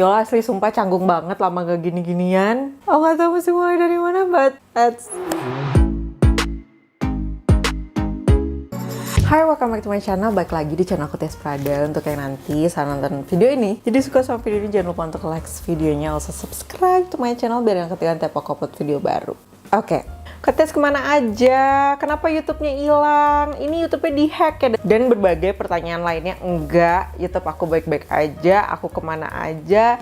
Yola asli sumpah canggung banget lama gak gini-ginian. Aku gak tahu mesti mulai dari mana, but that's... Hai, welcome back to my channel. Balik lagi di channel aku Tias Prada. Untuk yang nanti saat nonton video ini, jadi suka sama video ini, jangan lupa untuk like videonya. Also subscribe to my channel biar yang ketinggalan tiap aku upload video baru. Oke. Ketes kemana aja? Kenapa YouTube-nya hilang? Ini YouTube-nya dihack ya? Dan berbagai pertanyaan lainnya. Enggak, YouTube aku baik-baik aja. Aku kemana aja?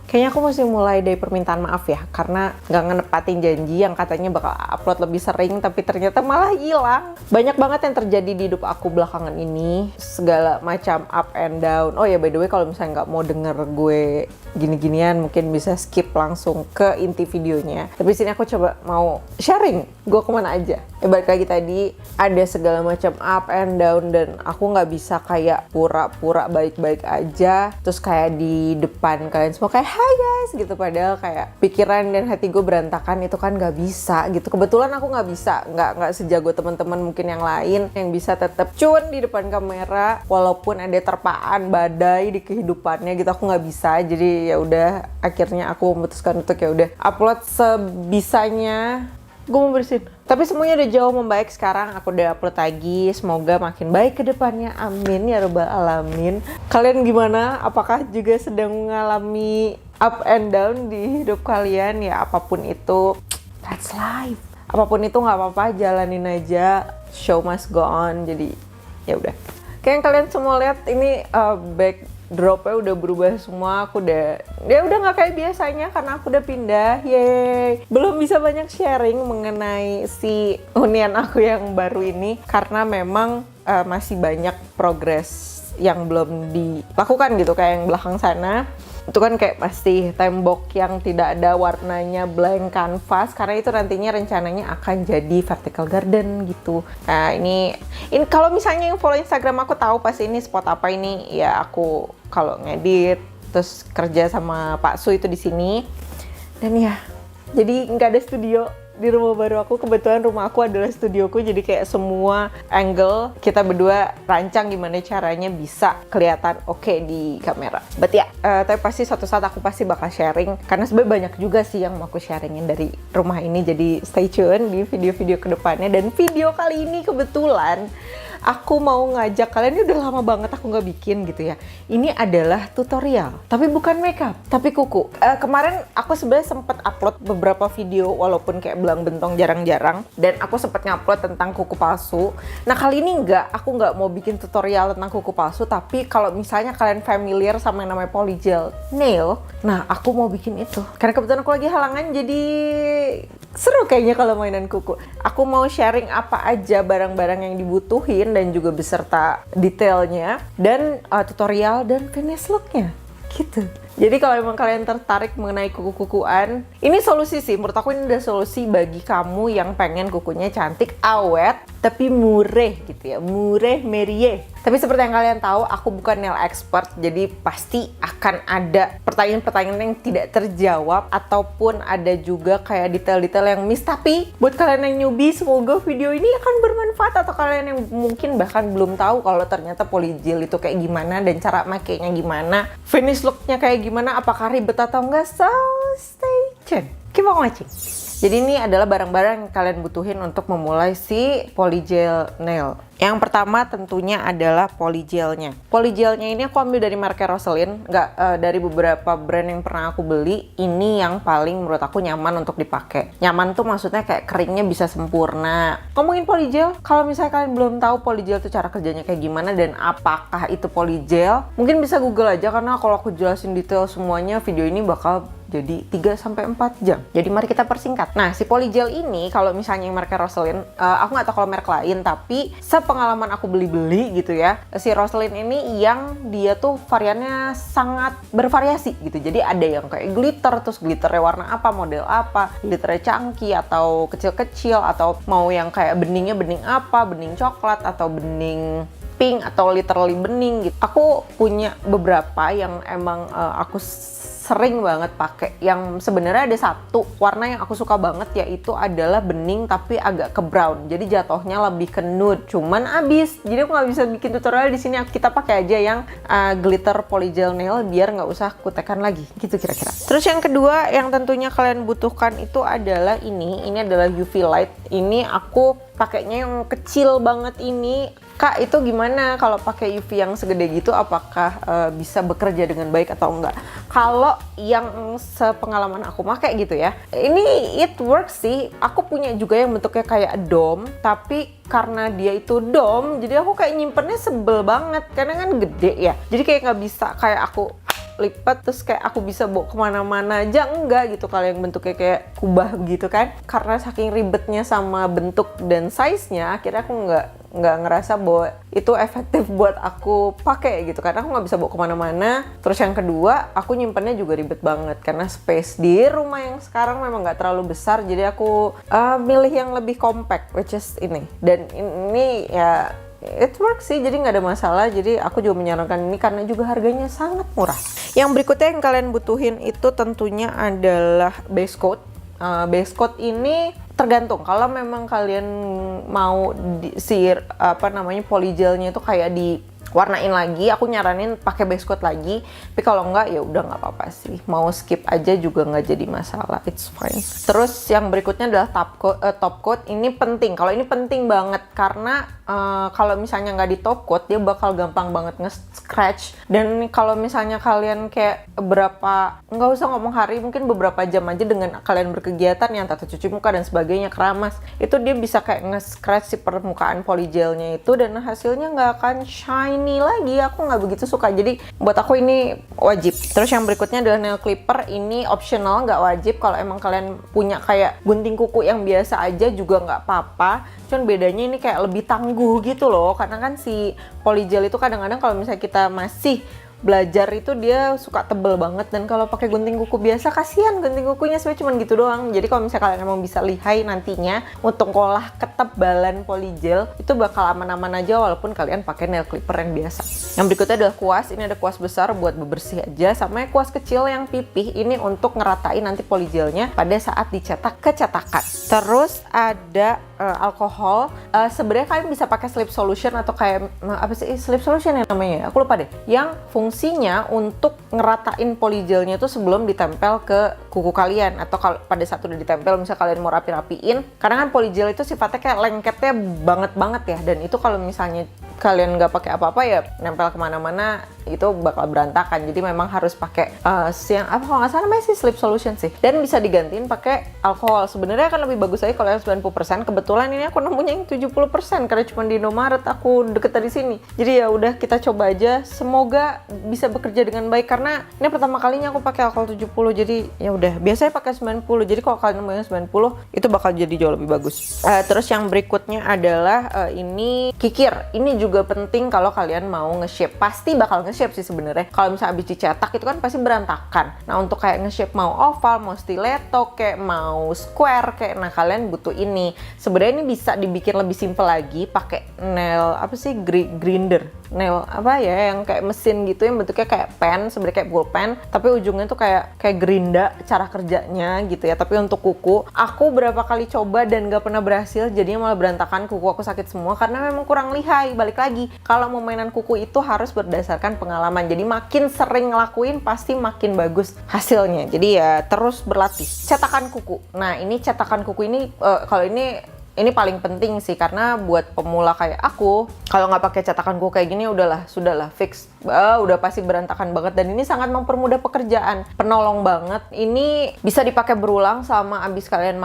Kayaknya aku mesti mulai dari permintaan maaf ya, karena nggak ngenepatin janji yang katanya bakal upload lebih sering, tapi ternyata malah hilang. Banyak banget yang terjadi di hidup aku belakangan ini, segala macam up and down. Oh ya, by the way, kalau misalnya nggak mau denger gue gini-ginian, mungkin bisa skip langsung ke inti videonya. Tapi sini aku coba mau sharing gue kemana aja. Balik lagi tadi, ada segala macam up and down, dan aku nggak bisa kayak pura-pura baik-baik aja, terus kayak di depan kalian semua kayak hai guys gitu, padahal kayak pikiran dan hati gue berantakan. Itu kan nggak bisa gitu. Kebetulan aku nggak bisa, nggak sejago teman-teman mungkin yang lain yang bisa tetap cuan di depan kamera walaupun ada terpaan badai di kehidupannya gitu. Aku nggak bisa. Jadi ya udah, akhirnya aku memutuskan untuk ya udah upload sebisanya. Gue mau bersihin. Tapi semuanya udah jauh membaik sekarang. Aku udah upload lagi. Semoga makin baik ke depannya. Amin ya rabbal alamin. Kalian gimana? Apakah juga sedang mengalami up and down di hidup kalian? Ya apapun itu, that's life. Apapun itu nggak apa-apa, jalanin aja. Show must go on. Jadi ya udah. Kayak kalian semua lihat ini backdropnya udah berubah semua. Aku udah nggak kayak biasanya karena aku udah pindah. Yeay. Belum bisa banyak sharing mengenai si hunian aku yang baru ini karena memang masih banyak progres yang belum dilakukan gitu. Kayak yang belakang sana itu kan kayak masih tembok yang tidak ada warnanya, blank canvas, karena itu nantinya rencananya akan jadi vertical garden gitu. Nah ini kalau misalnya yang follow Instagram aku tahu pasti ini spot apa ini ya. Aku kalau ngedit terus kerja sama Pak Su itu di sini. Dan ya, jadi nggak ada studio di rumah baru aku. Kebetulan rumah aku adalah studioku, jadi kayak semua angle kita berdua rancang gimana caranya bisa kelihatan oke di kamera. But ya, tapi pasti suatu saat aku pasti bakal sharing, karena sebenarnya banyak juga sih yang mau aku sharingin dari rumah ini. Jadi stay tune di video-video kedepannya. Dan video kali ini kebetulan aku mau ngajak kalian, ini udah lama banget aku nggak bikin gitu ya. Ini adalah tutorial, tapi bukan makeup, tapi kuku. Kemarin aku sebenarnya sempet upload beberapa video, walaupun kayak belang bentong jarang-jarang, dan aku sempet ngupload tentang kuku palsu. Nah kali ini aku nggak mau bikin tutorial tentang kuku palsu, tapi kalau misalnya kalian familiar sama yang namanya polygel nail, nah aku mau bikin itu. Karena kebetulan aku lagi halangan, jadi seru kayaknya kalau mainan kuku. Aku mau sharing apa aja barang-barang yang dibutuhin dan juga beserta detailnya dan tutorial dan finish looknya gitu. Jadi kalau emang kalian tertarik mengenai kuku-kukuan, ini solusi sih, menurut aku ini udah solusi bagi kamu yang pengen kukunya cantik, awet, tapi mureh gitu ya, mureh meriah. Tapi seperti yang kalian tahu, aku bukan nail expert, jadi pasti akan ada pertanyaan-pertanyaan yang tidak terjawab, ataupun ada juga kayak detail-detail yang miss. Tapi buat kalian yang newbie, semoga video ini akan bermanfaat, atau kalian yang mungkin bahkan belum tahu kalau ternyata polygel itu kayak gimana dan cara makainya gimana, finish looknya kayak gimana, apakah ribet atau enggak. So stay tune, keep on watching. Jadi ini adalah barang-barang yang kalian butuhin untuk memulai si polygel nail. Yang pertama tentunya adalah polygelnya. Polygelnya ini aku ambil dari merek Rosalind, dari beberapa brand yang pernah aku beli. Ini yang paling menurut aku nyaman untuk dipakai. Nyaman tuh maksudnya kayak keringnya bisa sempurna. Ngomongin polygel, kalau misalnya kalian belum tahu polygel tuh cara kerjanya kayak gimana dan apakah itu polygel, mungkin bisa Google aja, karena kalau aku jelasin detail semuanya video ini bakal jadi 3-4 jam. Jadi mari kita persingkat. Nah, si polygel ini kalau misalnya yang merek Rosalind, aku nggak tahu kalau merek lain, tapi sepengalaman aku beli-beli gitu ya, si Rosalind ini yang dia tuh variannya sangat bervariasi gitu. Jadi ada yang kayak glitter, terus glitternya warna apa, model apa, glitternya chunky atau kecil-kecil, atau mau yang kayak beningnya bening apa, bening coklat atau bening pink atau literally bening gitu. Aku punya beberapa yang emang aku sering banget pakai. Yang sebenarnya ada satu warna yang aku suka banget, yaitu adalah bening tapi agak ke brown. Jadi jatuhnya lebih ke nude. Cuman abis, jadi aku nggak bisa bikin tutorial di sini. Kita pakai aja yang glitter polygel nail biar nggak usah kutekan lagi. Gitu kira-kira. Terus yang kedua yang tentunya kalian butuhkan itu adalah ini. Ini adalah UV light. Ini aku pakainya yang kecil banget ini. Kak, itu gimana kalau pakai UV yang segede gitu, apakah bisa bekerja dengan baik atau enggak? Kalau yang sepengalaman aku pakai gitu ya, ini it works sih. Aku punya juga yang bentuknya kayak dome, tapi karena dia itu dome, jadi aku kayak nyimpennya sebel banget karena kan gede ya. Jadi kayak nggak bisa kayak aku lipat terus kayak aku bisa bawa kemana-mana aja, enggak gitu. Kalau yang bentuknya kayak kubah gitu kan, karena saking ribetnya sama bentuk dan size-nya, akhirnya aku nggak ngerasa bahwa itu efektif buat aku pakai gitu, karena aku nggak bisa bawa kemana-mana. Terus yang kedua, aku nyimpennya juga ribet banget karena space di rumah yang sekarang memang nggak terlalu besar, jadi aku milih yang lebih compact, which is ini. Dan ini ya it works sih, jadi nggak ada masalah. Jadi aku juga menyarankan ini karena juga harganya sangat murah. Yang berikutnya yang kalian butuhin itu tentunya adalah base coat. Base coat ini tergantung, kalau memang kalian mau polygelnya itu kayak diwarnain lagi, aku nyaranin pakai base coat lagi. Tapi kalau enggak ya udah nggak apa-apa sih, mau skip aja juga nggak jadi masalah, it's fine. Terus yang berikutnya adalah top coat. Ini penting, kalau ini penting banget karena kalau misalnya nggak di top coat dia bakal gampang banget nge-scratch. Dan kalau misalnya kalian kayak nggak usah ngomong hari, mungkin beberapa jam aja dengan kalian berkegiatan yang tata cuci muka dan sebagainya, keramas, itu dia bisa kayak nge-scratch si permukaan polygelnya itu dan hasilnya nggak akan shiny lagi. Aku nggak begitu suka, jadi buat aku ini wajib. Terus yang berikutnya adalah nail clipper. Ini optional, nggak wajib. Kalau emang kalian punya kayak gunting kuku yang biasa aja juga nggak apa-apa, cuman bedanya ini kayak lebih tangguh gitu loh, karena kan si polygel itu kadang-kadang kalau misalnya kita masih belajar itu dia suka tebel banget, dan kalau pakai gunting kuku biasa kasihan gunting kukunya sebenarnya cuma gitu doang. Jadi kalau misalnya kalian emang bisa lihai nantinya untuk ngolah ketebalan polygel, itu bakal aman-aman aja walaupun kalian pakai nail clipper yang biasa. Yang berikutnya adalah kuas. Ini ada kuas besar buat bebersih aja, sama kuas kecil yang pipih ini untuk ngeratain nanti polygelnya pada saat dicetak ke cetakan. Terus ada alkohol. Sebenarnya kalian bisa pakai slip solution atau kayak apa sih slip solution yang namanya? Aku lupa deh. Yang fungsinya untuk ngeratain polygelnya itu sebelum ditempel ke kuku kalian, atau kalau pada saat udah ditempel misalnya kalian mau rapi-rapiin, karena kan polygel itu sifatnya kayak lengketnya banget ya, dan itu kalau misalnya kalian nggak pakai apa-apa ya nempel kemana-mana itu bakal berantakan. Jadi memang harus pakai kalau nggak salah namanya sih slip solution sih, dan bisa digantiin pakai alkohol. Sebenarnya akan lebih bagus aja kalau yang 90%. Kebetulan ini aku nemunya yang 70% karena cuma di Indomaret, aku deket dari sini. Jadi ya udah, kita coba aja, semoga bisa bekerja dengan baik karena ini pertama kalinya aku pakai alkohol 70. Jadi ya udah, biasanya pakai 90. Jadi kalau kalian nemunya 90 itu bakal jadi jauh lebih bagus. Terus yang berikutnya adalah ini kikir. Ini juga penting kalau kalian mau nge-shape. Pasti bakal nge-shape sih sebenarnya. Kalau misalnya habis dicetak itu kan pasti berantakan. Nah, untuk kayak nge-shape mau oval, mau stiletto, kayak mau square, kayak nah kalian butuh ini. Sebenarnya ini bisa dibikin lebih simple lagi pakai nail grinder. Nail yang kayak mesin gitu yang bentuknya kayak pen, sebenarnya kayak pulpen, tapi ujungnya tuh kayak gerinda cara kerjanya gitu ya. Tapi untuk kuku, aku berapa kali coba dan gak pernah berhasil, jadinya malah berantakan, kuku aku sakit semua karena memang kurang lihai. Balik lagi, kalau mau mainan kuku itu harus berdasarkan pengalaman. Jadi makin sering ngelakuin pasti makin bagus hasilnya. Jadi ya terus berlatih. Cetakan kuku. Nah, ini cetakan kuku ini kalau ini paling penting sih, karena buat pemula kayak aku, kalau nggak pakai cetakan kuku kayak gini sudahlah fix, udah pasti berantakan banget. Dan ini sangat mempermudah pekerjaan, penolong banget. Ini bisa dipakai berulang sama abis kalian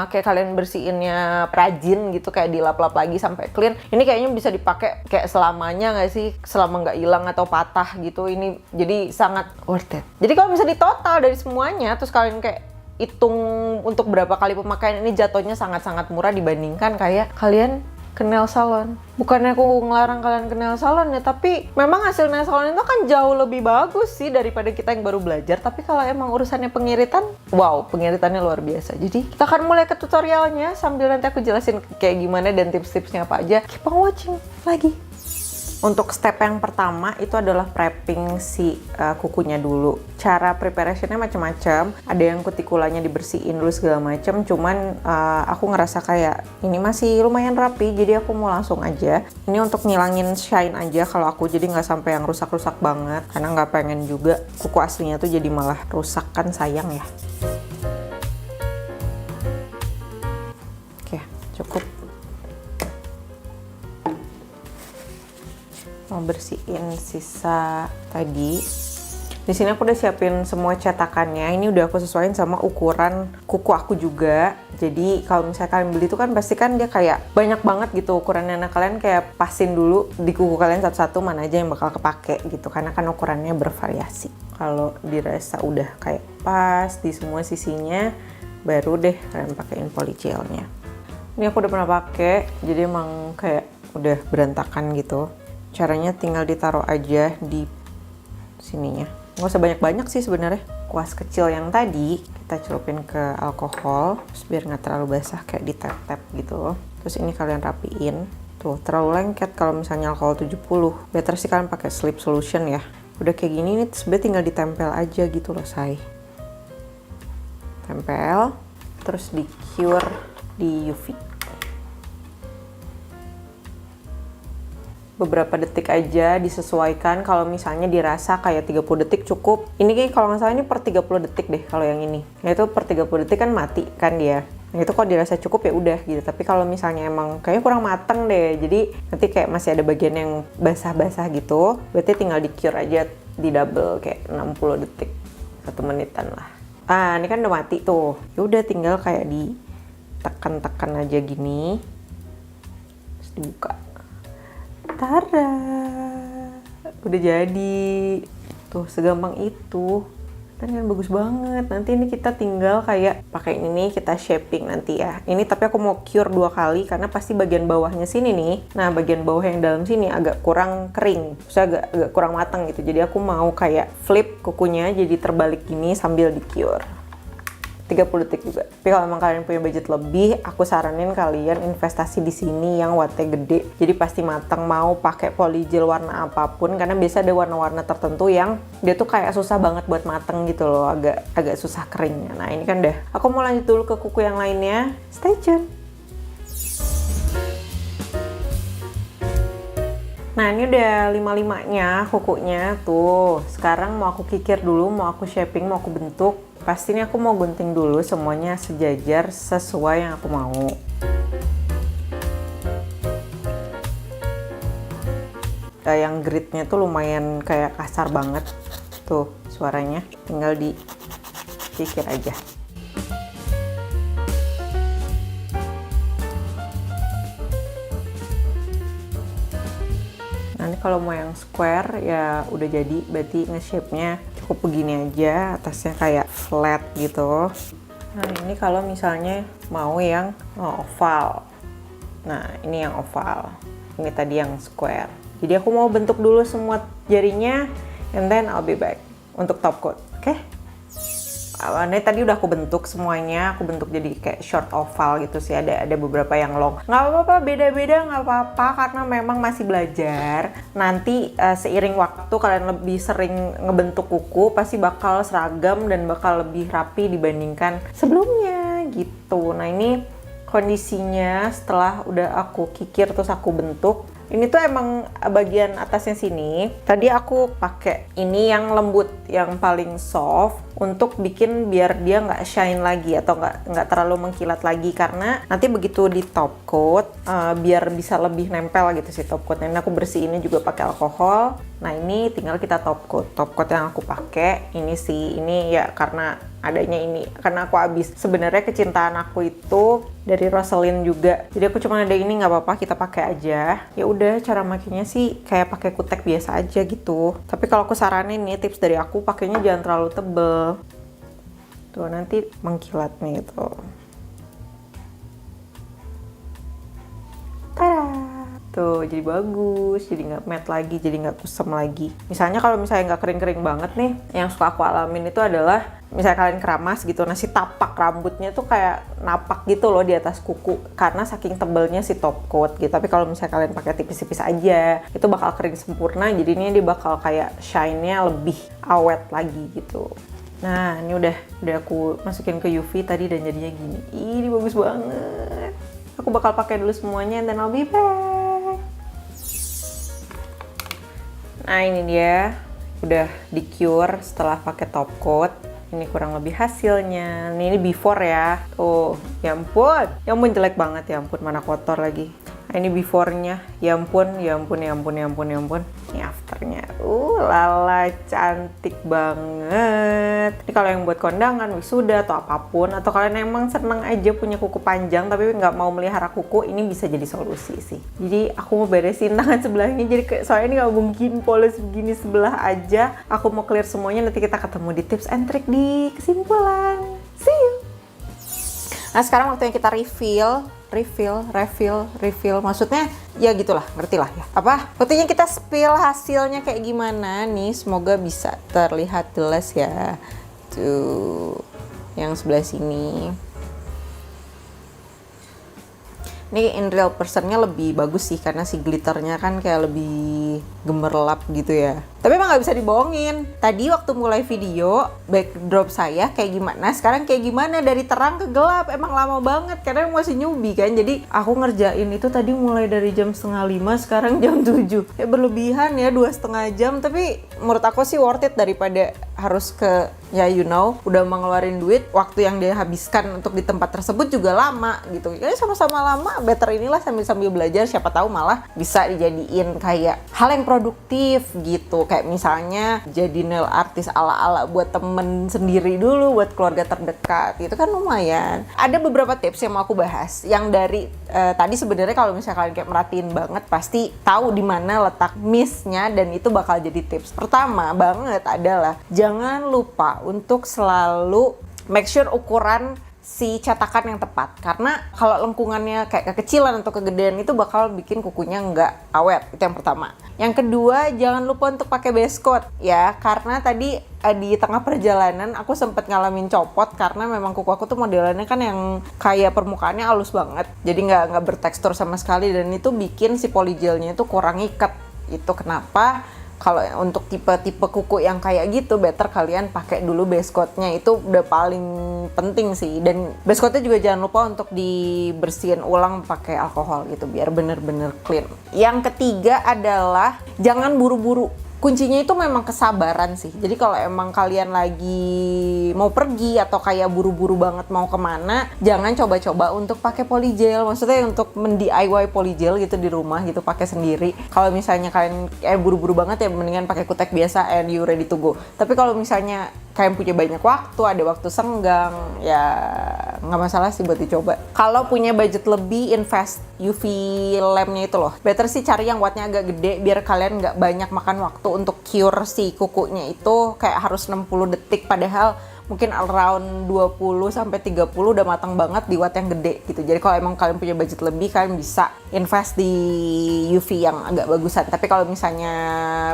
bersihinnya rajin gitu, kayak dilap-lap lagi sampai clean. Ini kayaknya bisa dipakai kayak selamanya nggak sih, selama nggak hilang atau patah gitu. Ini jadi sangat worth it. Jadi kalau bisa ditotal dari semuanya, terus kalian kayak hitung untuk berapa kali pemakaian, ini jatuhnya sangat-sangat murah dibandingkan kayak kalian ke nail salon. Bukannya aku ngelarang kalian ke nail salon ya, tapi memang hasil nail salon itu kan jauh lebih bagus sih daripada kita yang baru belajar. Tapi kalau emang urusannya pengiritan, wow, pengiritannya luar biasa. Jadi kita akan mulai ke tutorialnya sambil nanti aku jelasin kayak gimana dan tips-tipsnya apa aja. Keep on watching lagi. Untuk step yang pertama itu adalah prepping si kukunya dulu. Cara preparationnya macam-macam. Ada yang kutikulanya dibersihin dulu segala macam. Cuman aku ngerasa kayak ini masih lumayan rapi, jadi aku mau langsung aja. Ini untuk ngilangin shine aja kalau aku, jadi nggak sampai yang rusak-rusak banget. Karena nggak pengen juga kuku aslinya tuh jadi malah rusak, kan sayang ya. Oke, cukup. Mau bersihin sisa tadi. Di sini aku udah siapin semua cetakannya. Ini udah aku sesuaiin sama ukuran kuku aku juga. Jadi kalau misalnya kalian beli itu kan pasti kan dia kayak banyak banget gitu ukurannya. Nah kalian kayak pasin dulu di kuku kalian satu-satu mana aja yang bakal kepake gitu. Karena kan ukurannya bervariasi. Kalau dirasa udah kayak pas di semua sisinya, baru deh kalian pakein polygelnya. Ini aku udah pernah pakai, jadi emang kayak udah berantakan gitu. Caranya tinggal ditaruh aja di sininya. Nggak usah banyak-banyak sih sebenarnya. Kuas kecil yang tadi kita celupin ke alkohol, terus biar nggak terlalu basah kayak di tap-tap gitu. Terus ini kalian rapiin. Tuh, terlalu lengket kalau misalnya alkohol 70. Better sih kalian pakai slip solution ya. Udah kayak gini nih, sebenarnya tinggal ditempel aja gitu loh, say. Tempel, terus di cure di UV. Beberapa detik aja disesuaikan, kalau misalnya dirasa kayak 30 detik cukup. Ini kayak kalau nggak salah ini per 30 detik deh kalau yang ini. Itu per 30 detik kan mati kan dia. Itu kalau dirasa cukup ya udah gitu. Tapi kalau misalnya emang kayaknya kurang mateng deh, jadi nanti kayak masih ada bagian yang basah-basah gitu, berarti tinggal di cure aja di double kayak 60 detik, 1 menitan lah. Ini kan udah mati tuh. Ya udah tinggal kayak ditekan-tekan aja gini. Terus dibuka. Tada, udah jadi. Tuh segampang itu. Kan bagus banget. Nanti ini kita tinggal kayak pakai ini kita shaping nanti ya. Ini tapi aku mau cure 2 kali karena pasti bagian bawahnya sini nih. Nah bagian bawah yang dalam sini agak kurang kering, terus agak kurang matang gitu. Jadi aku mau kayak flip kukunya jadi terbalik gini sambil di cure. 30 detik juga. Tapi kalau emang kalian punya budget lebih, aku saranin kalian investasi di sini yang wattnya gede. Jadi pasti matang, mau pakai polygel warna apapun, karena biasa ada warna-warna tertentu yang dia tuh kayak susah banget buat mateng gitu loh, agak susah keringnya. Nah ini kan dah. Aku mau lanjut dulu ke kuku yang lainnya. Stay tune. Nah ini udah 5-5-nya kukunya tuh. Sekarang mau aku kikir dulu, mau aku shaping, mau aku bentuk. Pastinya aku mau gunting dulu semuanya sejajar sesuai yang aku mau. Yang gridnya tuh lumayan kayak kasar banget. Tuh suaranya, tinggal dikikir aja. Nah ini kalau mau yang square ya udah jadi, berarti nge-shape-nya cukup begini aja, atasnya kayak flat gitu. Nah ini kalau misalnya mau yang oval. Nah ini yang oval, ini tadi yang square. Jadi aku mau bentuk dulu semua jarinya, and then I'll be back untuk top coat, oke? Ini tadi udah aku bentuk semuanya, aku bentuk jadi kayak short oval gitu sih, ada beberapa yang long. Nggak apa-apa, beda-beda nggak apa-apa, karena memang masih belajar. Nanti seiring waktu kalian lebih sering ngebentuk kuku, pasti bakal seragam dan bakal lebih rapi dibandingkan sebelumnya gitu. Nah ini kondisinya setelah udah aku kikir terus aku bentuk. Ini tuh emang bagian atasnya sini. Tadi aku pakai ini yang lembut, yang paling soft untuk bikin biar dia nggak shine lagi atau nggak terlalu mengkilat lagi, karena nanti begitu di top coat biar bisa lebih nempel gitu sih top coatnya. Ini aku bersihinnya juga pakai alkohol. Nah ini tinggal kita top coat. Top coat yang aku pakai ini ya karena adanya ini, karena aku habis. Sebenarnya kecintaan aku itu dari Rosalind juga, jadi aku cuma ada ini, nggak apa-apa kita pakai aja. Ya udah, cara makainya sih kayak pakai kutek biasa aja gitu. Tapi kalau aku saranin nih, tips dari aku, pakainya jangan terlalu tebel tuh, nanti mengkilat nih itu. Tada! Tuh, jadi bagus, jadi nggak matte lagi, jadi nggak kusam lagi. Misalnya kalau misalnya nggak kering-kering banget nih, yang suka aku alamin itu adalah misalnya kalian keramas gitu, nah si tapak rambutnya tuh kayak napak gitu loh di atas kuku karena saking tebelnya si top coat gitu. Tapi kalau misalnya kalian pakai tipis-tipis aja, itu bakal kering sempurna, jadinya dia bakal kayak shine-nya lebih awet lagi gitu. Nah, ini udah aku masukin ke UV tadi dan jadinya gini. Ini bagus banget. Aku bakal pakai dulu semuanya and then I'll be back. Nah, ini dia udah di cure setelah pakai top coat. Ini kurang lebih hasilnya. Ini before ya. Tuh, ya ampun. Ya ampun jelek banget, ya ampun, mana kotor lagi. Nah, ini before-nya. Ya ampun, ya ampun, ya ampun, ya ampun, ya ampun. Ini after-nya. Lala, cantik banget. Ini kalau yang buat kondangan, wisuda, atau apapun. Atau kalian emang seneng aja punya kuku panjang tapi nggak mau melihara kuku, ini bisa jadi solusi sih. Jadi aku mau beresin tangan sebelahnya. Jadi soalnya ini nggak mungkin polos begini sebelah aja. Aku mau clear semuanya, nanti kita ketemu di tips and trick di kesimpulan. See you! Nah, sekarang waktunya kita refill. Maksudnya ya gitulah, ngerti lah ya. Apa? Waktunya kita spill hasilnya kayak gimana nih. Semoga bisa terlihat jelas ya. Tuh, yang sebelah sini. Ini in real personnya lebih bagus sih karena si glitternya kan kayak lebih gemerlap gitu ya. Tapi emang nggak bisa dibohongin. Tadi waktu mulai video backdrop saya kayak gimana, sekarang kayak gimana, dari terang ke gelap. Emang lama banget karena masih newbie kan. Jadi aku ngerjain itu tadi mulai dari jam 4:30, sekarang jam 7. Ya berlebihan ya, 2,5 jam. Tapi menurut aku sih worth it daripada harus ke ya udah mengeluarin duit, waktu yang dia habiskan untuk di tempat tersebut juga lama gitu. Ya sama-sama lama, better inilah sambil belajar, siapa tahu malah bisa dijadiin kayak hal yang produktif gitu. Kayak misalnya jadi nail artist ala-ala buat temen sendiri dulu, buat keluarga terdekat, itu kan lumayan. Ada beberapa tips yang mau aku bahas. Yang dari tadi sebenarnya kalau misalnya kalian kayak merhatiin banget, pasti tahu di mana letak miss-nya dan itu bakal jadi tips. Pertama banget adalah jangan lupa untuk selalu make sure ukuran si cetakan yang tepat, karena kalau lengkungannya kayak kekecilan atau kegedean itu bakal bikin kukunya nggak awet. Itu yang pertama. Yang kedua, jangan lupa untuk pakai base coat ya, karena tadi di tengah perjalanan aku sempet ngalamin copot karena memang kuku aku tuh modelannya kan yang kayak permukaannya halus banget, jadi nggak bertekstur sama sekali dan itu bikin si polygelnya itu kurang ikat. Itu kenapa kalau untuk tipe-tipe kuku yang kayak gitu, better kalian pakai dulu base coat-nya. Itu udah paling penting sih. Dan base coat-nya juga jangan lupa untuk dibersihin ulang pakai alkohol gitu, biar bener-bener clean. Yang ketiga adalah jangan buru-buru. Kuncinya itu memang kesabaran sih. Jadi kalau emang kalian lagi mau pergi atau kayak buru-buru banget mau kemana, jangan coba-coba untuk pakai polygel. Maksudnya untuk men-DIY polygel gitu di rumah gitu, pakai sendiri. Kalau misalnya kalian buru-buru banget ya mendingan pakai kutek biasa and you ready to go. Tapi kalau misalnya kalian punya banyak waktu, ada waktu senggang, ya nggak masalah sih buat dicoba. Kalau punya budget lebih, invest UV lampnya itu loh. Better sih cari yang wattnya agak gede biar kalian nggak banyak makan waktu untuk cure si kukunya itu kayak harus 60 detik, padahal mungkin around 20-30 udah matang banget di watt yang gede gitu. Jadi kalau emang kalian punya budget lebih, kalian bisa invest di UV yang agak bagusan. Tapi kalau misalnya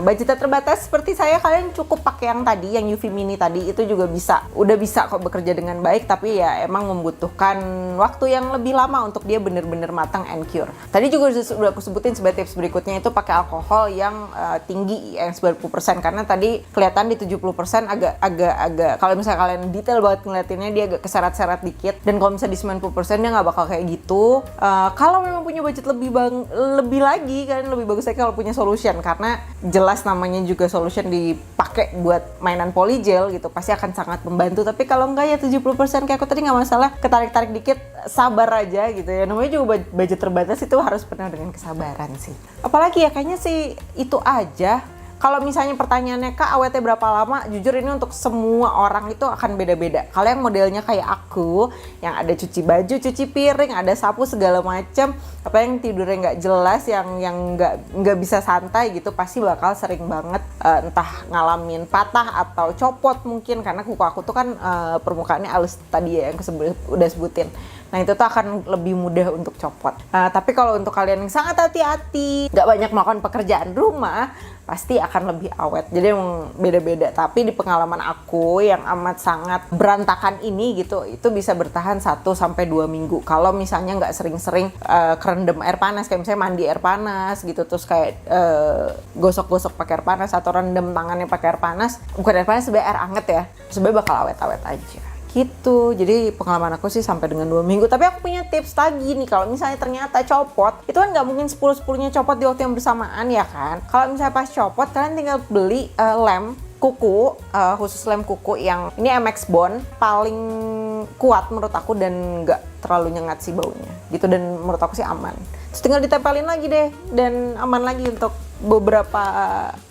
budgetnya terbatas seperti saya, kalian cukup pakai yang tadi, yang UV mini tadi, itu juga bisa. Udah bisa kok bekerja dengan baik, tapi ya emang membutuhkan waktu yang lebih lama untuk dia bener-bener matang and cure. Tadi juga udah aku sebutin sebagai tips berikutnya itu pakai alkohol yang tinggi, yang 90%, karena tadi kelihatan di 70% agak kalau misalnya kalian detail banget ngeliatinnya dia agak keseret-seret dikit, dan kalau misalnya di 90% dia nggak bakal kayak gitu. Kalau memang punya budget lebih lagi, kalian lebih bagus lagi kalau punya solution, karena jelas namanya juga solution dipakai buat mainan polygel gitu, pasti akan sangat membantu. Tapi kalau enggak ya 70% kayak aku tadi nggak masalah, ketarik-tarik dikit, sabar aja gitu ya. Namanya juga budget terbatas, itu harus penuh dengan kesabaran sih. Apalagi ya, kayaknya sih itu aja. Kalau misalnya pertanyaannya, Kak, awetnya berapa lama? Jujur ini untuk semua orang itu akan beda-beda. Kalau yang modelnya kayak aku, yang ada cuci baju, cuci piring, ada sapu segala macam, apa yang tidurnya nggak jelas, yang nggak bisa santai gitu, pasti bakal sering banget entah ngalamin patah atau copot mungkin, karena kuku aku tuh kan permukaannya halus tadi ya yang udah sebutin. Nah itu tuh akan lebih mudah untuk copot. Tapi kalau untuk kalian yang sangat hati-hati, nggak banyak melakukan pekerjaan rumah, pasti akan lebih awet. Jadi emang beda-beda, tapi di pengalaman aku yang amat sangat berantakan ini gitu, itu bisa bertahan 1-2 minggu kalau misalnya nggak sering-sering kerendam air panas, kayak misalnya mandi air panas gitu, terus kayak gosok-gosok pakai air panas atau rendam tangannya pakai air panas, bukan air panas, sebenarnya air anget ya, sebenarnya bakal awet-awet aja gitu. Jadi pengalaman aku sih sampai dengan 2 minggu. Tapi aku punya tips lagi nih, kalau misalnya ternyata copot, itu kan nggak mungkin 10-10-nya copot di waktu yang bersamaan ya kan. Kalau misalnya pas copot, kalian tinggal beli lem kuku, khusus lem kuku yang ini MX Bond, paling kuat menurut aku dan nggak terlalu nyengat sih baunya gitu, dan menurut aku sih aman. Terus tinggal ditempelin lagi deh dan aman lagi untuk beberapa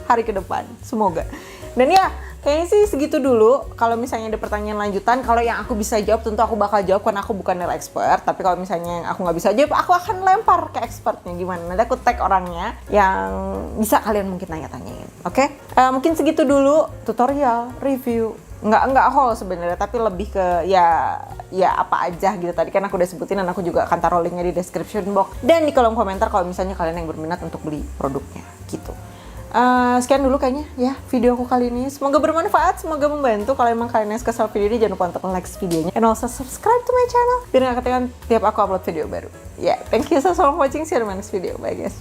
hari ke depan, semoga. Dan ya kayaknya sih segitu dulu. Kalau misalnya ada pertanyaan lanjutan, kalau yang aku bisa jawab tentu aku bakal jawab karena aku bukan nail expert. Tapi kalau misalnya yang aku nggak bisa jawab, aku akan lempar ke expertnya. Gimana? Nanti aku tag orangnya yang bisa kalian mungkin tanya-tanyain. Oke? Mungkin segitu dulu tutorial, review. Nggak haul sebenarnya, tapi lebih ke ya apa aja gitu. Tadi kan aku udah sebutin dan aku juga akan taruh linknya di description box dan di kolom komentar kalau misalnya kalian yang berminat untuk beli produknya gitu. Sekian dulu kayaknya ya video aku kali ini. Semoga bermanfaat, semoga membantu. Kalau emang kalian yang suka sama video ini, jangan lupa untuk like videonya and also subscribe to my channel biar gak ketinggalan tiap aku upload video baru. Yeah, thank you so much for watching. See you in the next video. Bye guys.